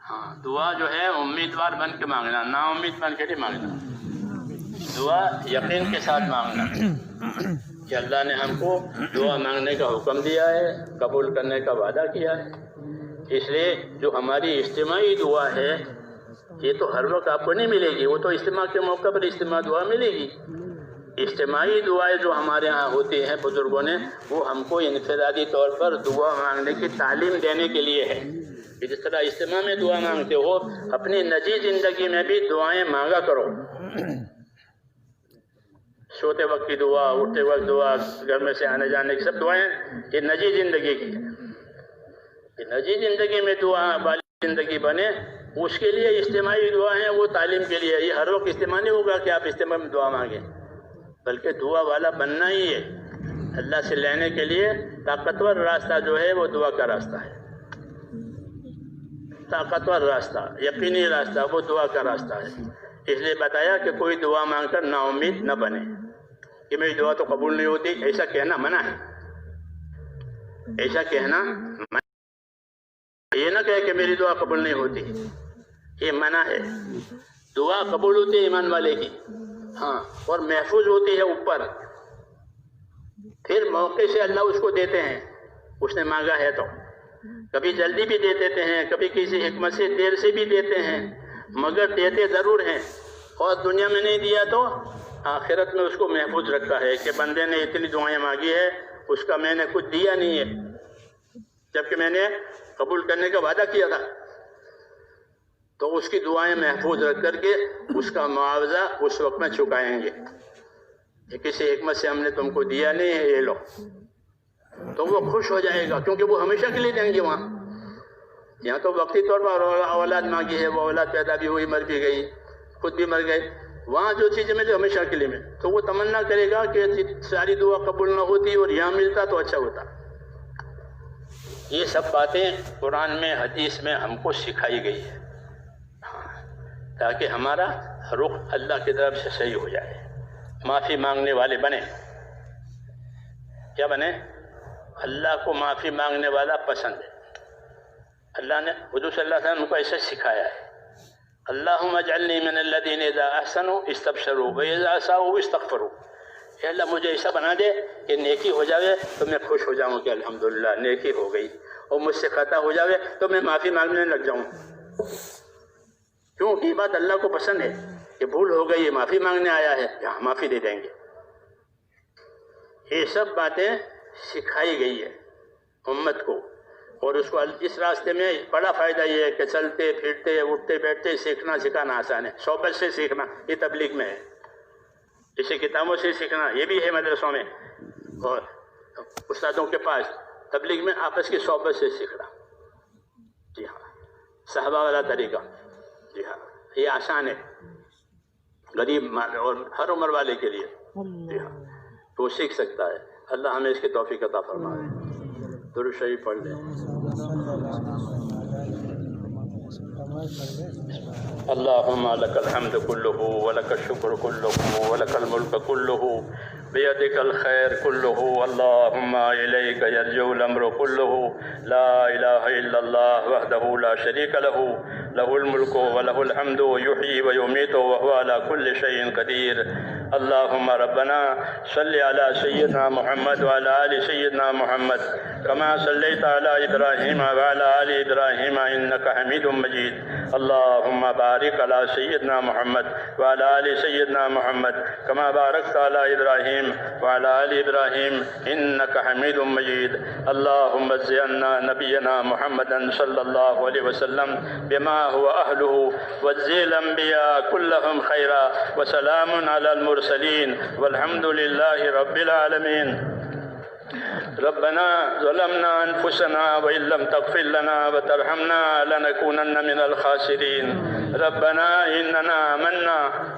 ہاں دعا جو ہے امیدوار بن کے مانگنا، نا امید بن کے نہیں مانگنا. دعا یقین کے ساتھ مانگنا کہ اللہ نے ہم کو دعا مانگنے کا حکم دیا ہے، قبول کرنے کا وعدہ کیا ہے. اس لیے جو ہماری اجتماعی دعا ہے یہ تو ہر وقت آپ کو نہیں ملے گی، وہ تو اجتماع کے موقع پر اجتماع دعا ملے گی. اجتماعی دعائیں جو ہمارے ہاں ہوتی ہیں بزرگوں نے، وہ ہم کو انفرادی طور پر دعا مانگنے کی تعلیم دینے کے لیے ہے کہ جس طرح اجتماع میں دعا مانگتے ہو اپنی نجی زندگی میں بھی دعائیں مانگا کرو. سوتے وقت کی دعا، اٹھتے وقت دعا، گھر میں سے آنے جانے کی سب دعائیں یہ نجی زندگی کی ہے. کہ نجی زندگی میں دعا والی زندگی بنے، اس کے لیے اجتماعی دعا ہے، وہ تعلیم کے لیے. یہ ہر وقت اجتماع نہیں ہوگا کہ آپ اجتماع میں دعا مانگیں، بلکہ دعا والا بننا ہی ہے. اللہ سے لینے کے لیے طاقتور راستہ جو ہے وہ دعا کا راستہ ہے. طاقتور راستہ، یقینی راستہ وہ دعا کا راستہ ہے. اس لیے بتایا کہ کوئی دعا مانگ کر نا امید نہ بنے کہ میری دعا تو قبول نہیں ہوتی. ایسا کہنا منع ہے، ایسا کہنا منع. یہ نہ کہے کہ میری دعا قبول نہیں ہوتی، یہ منع ہے. دعا قبول ہوتی ہے ایمان والے کی، ہاں، اور محفوظ ہوتی ہے اوپر. پھر موقع سے اللہ اس کو دیتے ہیں، اس نے مانگا ہے تو. کبھی جلدی بھی دے دیتے ہیں، کبھی کسی حکمت سے دیر سے بھی دیتے ہیں، مگر دیتے ضرور ہیں. اور دنیا میں نہیں دیا تو آخرت میں اس کو محفوظ رکھا ہے کہ بندے نے اتنی دعائیں مانگی ہے، اس کا میں نے کچھ دیا نہیں ہے، جبکہ میں نے قبول کرنے کا وعدہ کیا تھا. تو اس کی دعائیں محفوظ رکھ کر کے اس کا معاوضہ اس وقت میں چکائیں گے کہ کسی حکمت سے ہم نے تم کو دیا نہیں ہے، یہ لو. تو وہ خوش ہو جائے گا، کیونکہ وہ ہمیشہ کے لیے دیں گے. وہاں یہاں تو وقتی طور پر اولاد مانگی ہے، وہ اولاد پیدا بھی ہوئی، مر بھی گئی، خود بھی مر گئے. وہاں جو چیزیں ملے ہمیشہ کے لیے میں، تو وہ تمنا کرے گا کہ ساری دعا قبول نہ ہوتی اور یہاں ملتا تو اچھا ہوتا. یہ سب باتیں قرآن میں، حدیث میں ہم کو سکھائی گئی ہے تاکہ ہمارا رخ اللہ کی طرف سے صحیح ہو جائے. معافی مانگنے والے بنے. کیا بنے؟ اللہ کو معافی مانگنے والا پسند ہے. اللہ نے حضور صلی اللہ علیہ وسلم کو ایسے سکھایا ہے، اللہم اجعلنی من الذین اذا احسنوا استبشروا واذا اساءوا استغفروا. اے اللہ مجھے ایسا بنا دے کہ نیکی ہو جاوے تو میں خوش ہو جاؤں کہ الحمدللہ نیکی ہو گئی، اور مجھ سے خطا ہو جاوے تو میں معافی مانگنے لگ جاؤں. کیوں؟ یہ بات اللہ کو پسند ہے کہ بھول ہو گئی، معافی مانگنے آیا ہے، یہاں معافی دے دیں گے. یہ سب باتیں سکھائی گئی ہے امت کو. اور اس کو اس راستے میں بڑا فائدہ یہ ہے کہ چلتے پھرتے اٹھتے بیٹھتے سیکھنا سکھانا آسان ہے. صحبت سے سیکھنا یہ تبلیغ میں ہے، اسے کتابوں سے سیکھنا یہ بھی ہے مدرسوں میں اور استادوں کے پاس. تبلیغ میں آپس کی صحبت سے سیکھنا، جی ہاں، صحابہ والا طریقہ، جی ہاں، یہ آسان ہے غریب اور ہر عمر والے کے لیے. جی ہاں، تو وہ سیکھ سکتا ہے. اللہ ہمیں اس کی توفیق عطا فرمائے. درود شریف پڑھ لیں. اللہم لک الحمد کلہ ولک الشکر کلہ ولک الملک کلہ بیدک الخیر کلہ اللہم الیک یرجع الامر کلہ لا الہ الا اللہ وحدہ لا شریک لہ لہ الملک ولہ الحمد یحیی ویمیت وہو علی کل شیء قدیر. اللہم ربنا صلی علی سیدنا محمد وعلی آل سیدنا محمد کما صلیت علی ابراہیم وعلی آل ابراہیم انک حمید مجید. اللہم بارک علی سیدنا محمد وعلی آل سیدنا محمد کما بارکت علی ابراہیم وعلی آل ابراہیم انک حمید مجید. اللہم اجز عنا نبینا محمد صلی اللہ علیہ وسلم بما هو اہلہ واجز الانبیاء کلہم خیرا وسلام علی المرسلین والحمد للہ رب العالمین. ربنا ظلمنا انفسنا وان لم تغفر لنا وترحمنا لنكونن من الخاسرين. ربنا اننا آمنا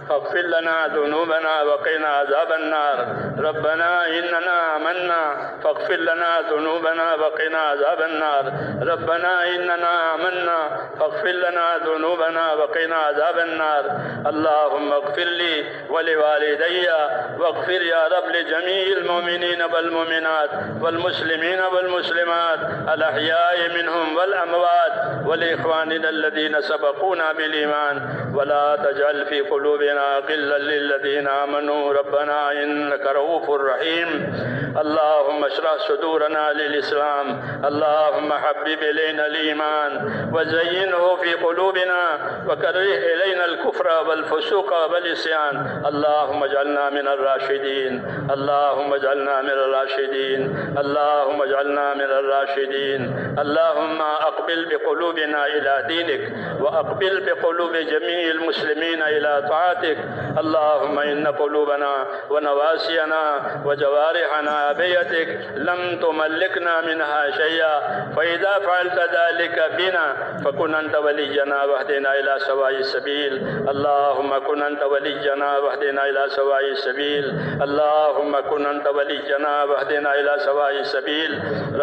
فاغفر لنا ذنوبنا وقنا عذاب النار. ربنا اننا آمنا فاغفر لنا ذنوبنا وقنا عذاب النار. ربنا اننا آمنا فاغفر لنا ذنوبنا وقنا عذاب النار. اللهم اغفر لي ولوالدي واغفر يا رب لجميع المؤمنين والمؤمنات والمسلمين والمسلمات الأحياء منهم والأموات ولإخواننا الذين سبقونا بالإيمان ولا تجعل في قلوبنا غلا للذين آمنوا ربنا إنك رؤوف رحيم. اللهم اشرح صدورنا للإسلام، اللهم حبب إلينا الإيمان وزينه في قلوبنا وكره إلينا الكفر والفسوق والعصيان. اللهم اجعلنا من الراشدين، اللهم اجعلنا من الراشدين، اللهم اجعلنا من الراشدين. اللهم أقبل بقلوبنا إلى دينك وأقبل بقلوب جميع المسلمين إلى طاعتك. اللهم إن قلوبنا ونواسينا وجوارحنا بيدك لم تملكنا منها شيئا، فإذا فعلت ذلك بنا فكن أنت ولينا واهدنا إلى سواء السبيل. اللهم كن أنت ولينا واهدنا إلى سواء السبيل. اللهم كن أنت ولينا واهدنا إلى سواء السبيل.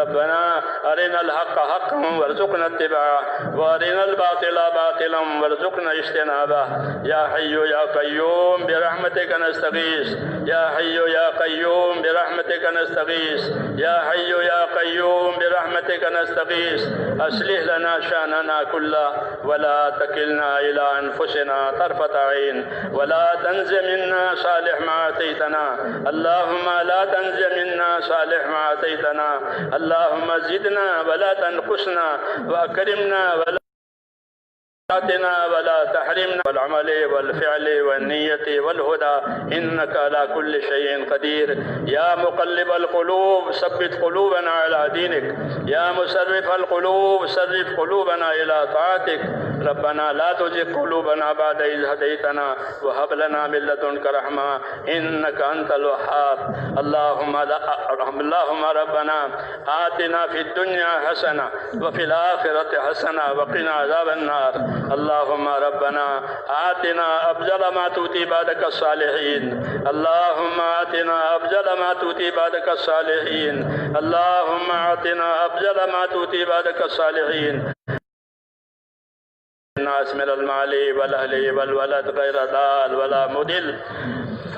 ربنا أرنا الحق حقا وارزقنا اتباعه وأرنا الباطل باطلا وارزقنا اجتنابه. يا حي يا قيوم برحمتك نستغيث، يا حي يا قيوم برحمتك نستغيث، يا حي يا قيوم برحمتك نستغيث. أصلح لنا شأننا كله ولا تكلنا إلى أنفسنا طرفة عين، ولا تنز منا صالح ما آتيتنا. اللهم لا تنز منا صالح ما آتيتنا. اللهم زدنا ولا تنقصنا وأكرمنا ولا آتنا ولا تحرمنا والعمل والفعل والنية والهدى إنك على كل شيء قدير. يا مقلب القلوب ثبت قلوبنا على دينك، يا مصرف القلوب صرف قلوبنا إلى طاعتك. ربنا لا تزغ قلوبنا بعد إذ هديتنا وهب لنا من لدنك رحمة إنك أنت الوهاب. اللهم ربنا آتنا في الدنيا حسنة وفي الآخرة حسنة وقنا عذاب النار. اللهم ربنا آتنا أفضل ما تؤتي عبادك الصالحين. اللهم آتنا أفضل ما تؤتي عبادك الصالحين. اللهم آتنا أفضل ما تؤتي عبادك الصالحين. الناس من المال والأهل والولد غير ضال ولا مضل.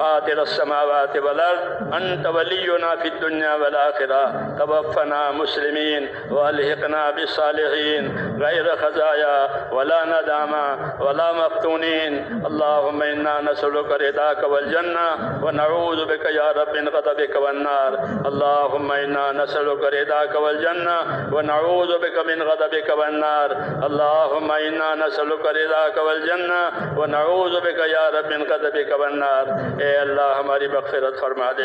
فاطر السماوات والأرض أنت ولينا في الدنيا والآخرة. توفنا مسلمين والحقنا بالصالحين غير خزايا ولا ندامة ولا مفتونين. اللهم إنا نسألك رضاك والجنة ونعوذ بك يا رب من غضبك والنار. اللهم إنا نسألك رضاك والجنة ونعوذ بك من غضبك والنار. اللهم إنا نسألك رضاك والجنة ونعوذ بك يا رب من غضبك والنار. اے اللہ ہماری مغفرت فرما دے،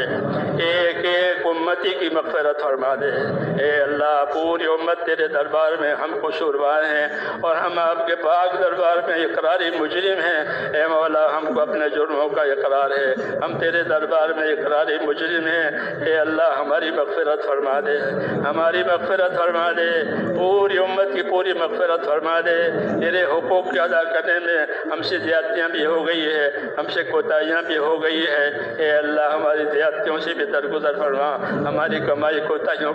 ایک ایک امتی کی مغفرت فرما دے. اے اللہ پوری امت تیرے دربار میں ہم قصوروار ہیں اور ہم آپ کے پاک دربار میں اقراری مجرم ہیں. اے مولا ہم کو اپنے جرموں کا اقرار ہے، ہم تیرے دربار میں اقراری مجرم ہیں. اے اللہ ہماری مغفرت فرما دے، ہماری مغفرت فرما دے، پوری امت کی پوری مغفرت فرما دے. تیرے حقوق کے ادا کرنے میں ہم سے زیادتیاں بھی ہو گئی ہے، ہم سے کوتاہیاں بھی ہو گئی ہے. اے اللہ ہماری زیادتیوں سے بھی درگزر فرما، ہماری کمائی کوتاہیوں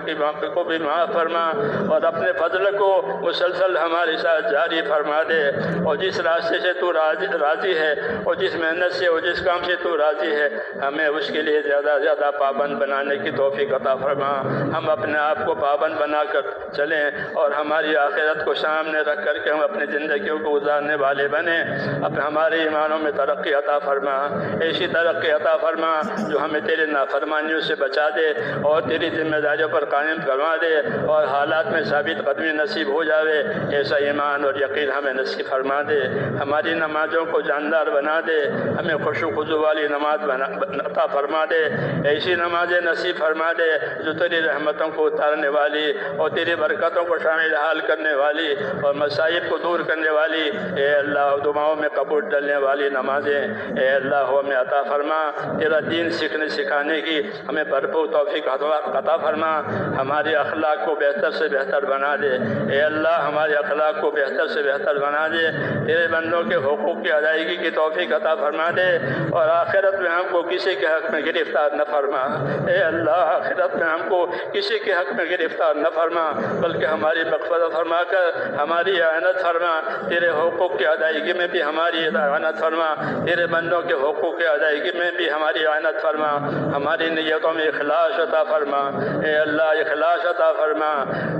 کو بھی معاف فرما اور اپنے فضل کو مسلسل ہمارے ساتھ جاری فرما دے. اور جس راستے سے تو راضی ہے اور جس محنت سے اور جس کام سے تو راضی ہے ہمیں اس کے لیے زیادہ زیادہ پابند بنانے کی توفیق عطا فرما. ہم اپنے آپ کو پابند بنا کر چلیں اور ہماری آخرت کو سامنے رکھ کر کے ہم اپنی زندگیوں کو گزارنے والے بنیں. اب ہمارے ایمانوں میں ترقی عطا فرما، ایسی ترقی عطا فرما جو ہمیں تیرے نافرمانیوں سے بچا دے اور تیری ذمہ داریوں پر قائم فرما دے اور حالات میں ثابت قدمی نصیب ہو جاوے. ایسا ایمان اور یقین ہمیں نصیب فرما دے. ہماری نمازوں کو جاندار بنا دے، ہمیں خشوع خضوع والی نماز عطا فرما دے. ایسی نمازیں نصیب فرما دے جو تیری رحمتوں کو اتارنے والی اور تیری برکتوں کو شامل حال کرنے والی اور مصائب کو دور کرنے والی. اے اللہ دعاؤں میں قبول ڈلنے والی نمازیں اے اللہ ہمیں عطا فرما. تیرا دین سیکھنے سکھانے کی ہمیں بھرپور توفیق عطا فرما. ہمارے اخلاق کو بہتر سے بہتر بنا دے. اے اللہ ہمارے اخلاق کو بہتر سے بہتر بنا دے. تیرے بندوں کے حقوق کی ادائیگی کی توفیق عطا فرما دے اور آخرت میں ہم کو کسی کے حق میں گرفتار نہ فرما. اے اللہ آخرت میں ہم کو کسی کے حق میں گرفتار نہ فرما بلکہ ہماری مغفرت فرما کر ہماری اعانت فرما. تیرے حقوق کی ادائیگی میں بھی ہماری اعانت فرما. تیرے بندوں کے حقوق کی ادائیگی زندگی میں بھی ہماری اعانت فرما، ہماری نیتوں میں اخلاص عطا فرما، اے اللہ اخلاص عطا فرما،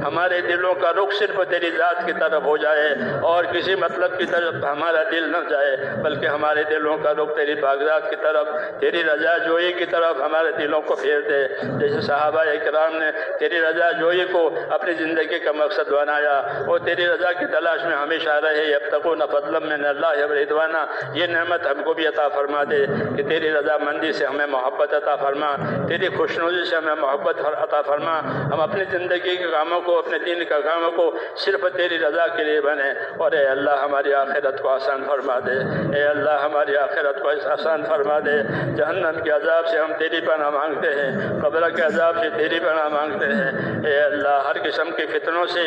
ہمارے دلوں کا رخ صرف تیری ذات کی طرف ہو جائے اور کسی مطلب کی طرف ہمارا دل نہ جائے، بلکہ ہمارے دلوں کا رخ تیری پاکزات کی طرف، تیری رضا جوئی کی طرف ہمارے دلوں کو پھیر دے، جیسے صحابہ اکرام نے تیری رضا جوئی کو اپنی زندگی کا مقصد بنایا اور تیری رضا کی تلاش میں ہمیشہ رہے، یبتغون فضلا من اللہ ورضوانا، یہ نعمت ہم کو بھی عطا فرما دے کہ تیری رضا مندی سے ہمیں محبت عطا فرما، تیری خوشنودی سے ہمیں محبت عطا فرما، ہم اپنی زندگی کے کاموں کو، اپنے دین کا کاموں کو صرف تیری رضا کے لیے بنے، اور اے اللہ ہماری آخرت کو آسان فرما دے، اے اللہ ہماری آخرت کو آسان فرما دے، جہنم کے عذاب سے ہم تیری پناہ مانگتے ہیں، قبر کے عذاب سے تیری پناہ مانگتے ہیں، اے اللہ ہر قسم کے فتنوں سے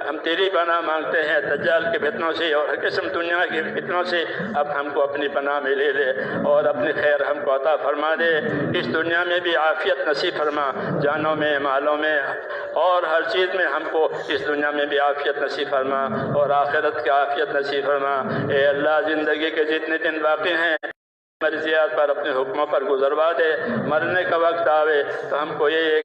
ہم تیری پناہ مانگتے ہیں، دجال کے فتنوں سے اور ہر قسم دنیا کے فتنوں سے اب ہم کو اپنی پناہ میں لے لے اور اپنی خیر ہم کو عطا فرما دے، اس دنیا میں بھی عافیت نصیب فرما، جانوں میں، مالوں میں اور ہر چیز میں ہم کو اس دنیا میں بھی عافیت نصیب فرما اور آخرت کی عافیت نصیب فرما، اے اللہ زندگی کے جتنے دن باقی ہیں مرضیات پر اپنے حکموں پر گزروا دے، مرنے کا وقت آوے تو ہم کو یہ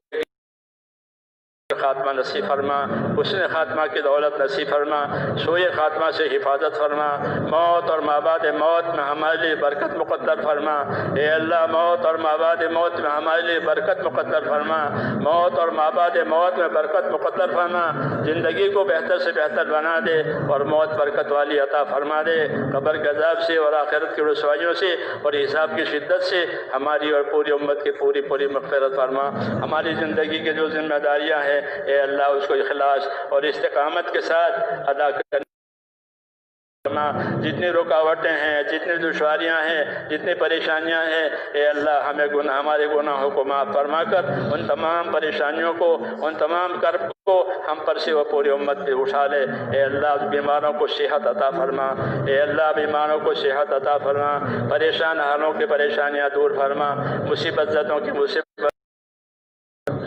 خاتمہ نصیب فرما، حسن خاتمہ کی دولت نصیب فرما، سوئے خاتمہ سے حفاظت فرما، موت اور مابعد موت میں ہمارے لیے برکت مقدر فرما، اے اللہ موت اور مابعد موت میں ہمارے لیے برکت مقدر فرما، موت اور مابعد موت میں برکت مقدر فرما، زندگی کو بہتر سے بہتر بنا دے اور موت برکت والی عطا فرما دے، قبر کے عذاب سے اور آخرت کی رسوائیوں سے اور حساب کی شدت سے ہماری اور پوری امت کی پوری مغفرت فرما، ہماری زندگی کے جو ذمہ داریاں ہیں اے اللہ اس کو اخلاص اور استقامت کے ساتھ ادا کرنا، جتنی رکاوٹیں ہیں، جتنی دشواریاں ہیں، جتنی پریشانیاں ہیں، اے اللہ ہمیں ہمارے گناہوں کو معاف فرما کر ان تمام پریشانیوں کو، ان تمام کرب کو ہم پر سے وہ پوری امت پہ اٹھا لے، اے اللہ بیماروں کو صحت عطا فرما، اے اللہ بیماروں کو صحت عطا فرما، پریشان حالوں کی پریشانیاں دور فرما، مصیبت زدوں کی مصیبت،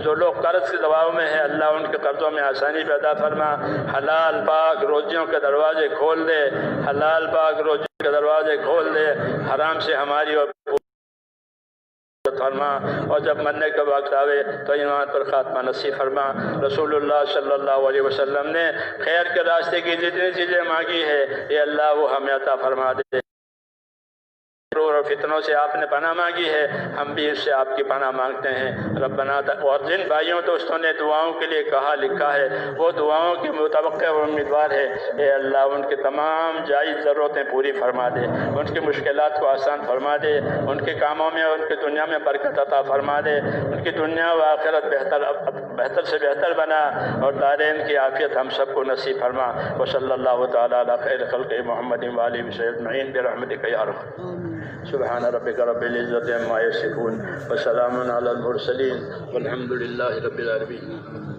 جو لوگ قرض کے دباؤ میں ہیں اللہ ان کے قرضوں میں آسانی پیدا فرما، حلال پاک روزیوں کے دروازے کھول دے، حلال پاک روزیوں کے دروازے کھول دے، حرام سے ہماری اور فرما، اور جب مرنے کا وقت آوے تو ایمان پر خاتمہ نصیب فرما۔ رسول اللہ صلی اللہ علیہ وسلم نے خیر کے راستے کی جتنی چیزیں مانگی ہے یہ اللہ وہ ہمیں عطا فرما دے، اور فتنوں سے آپ نے پناہ مانگی ہے، ہم بھی اس سے آپ کی پناہ مانگتے ہیں ربنا۔ اور جن بھائیوں دوستوں نے دعاؤں کے لیے کہا لکھا ہے وہ دعاؤں کی متوقع اور امیدوار ہے، اے اللہ ان کی تمام جائز ضرورتیں پوری فرما دے، ان کی مشکلات کو آسان فرما دے، ان کے کاموں میں اور ان کی دنیا میں برکت عطا فرما دے، ان کی دنیا و آخرت بہتر سے بہتر بنا، اور دارین کی عافیت ہم سب کو نصیب فرما۔ وصلی اللہ تعالیٰ علی خیر خلق محمد وآلہ وصحبہ اجمعین برحمتک یا ارحم۔ سبحان ربک رب العزة عما یصفون وسلام علی المرسلین والحمد للہ رب العالمین۔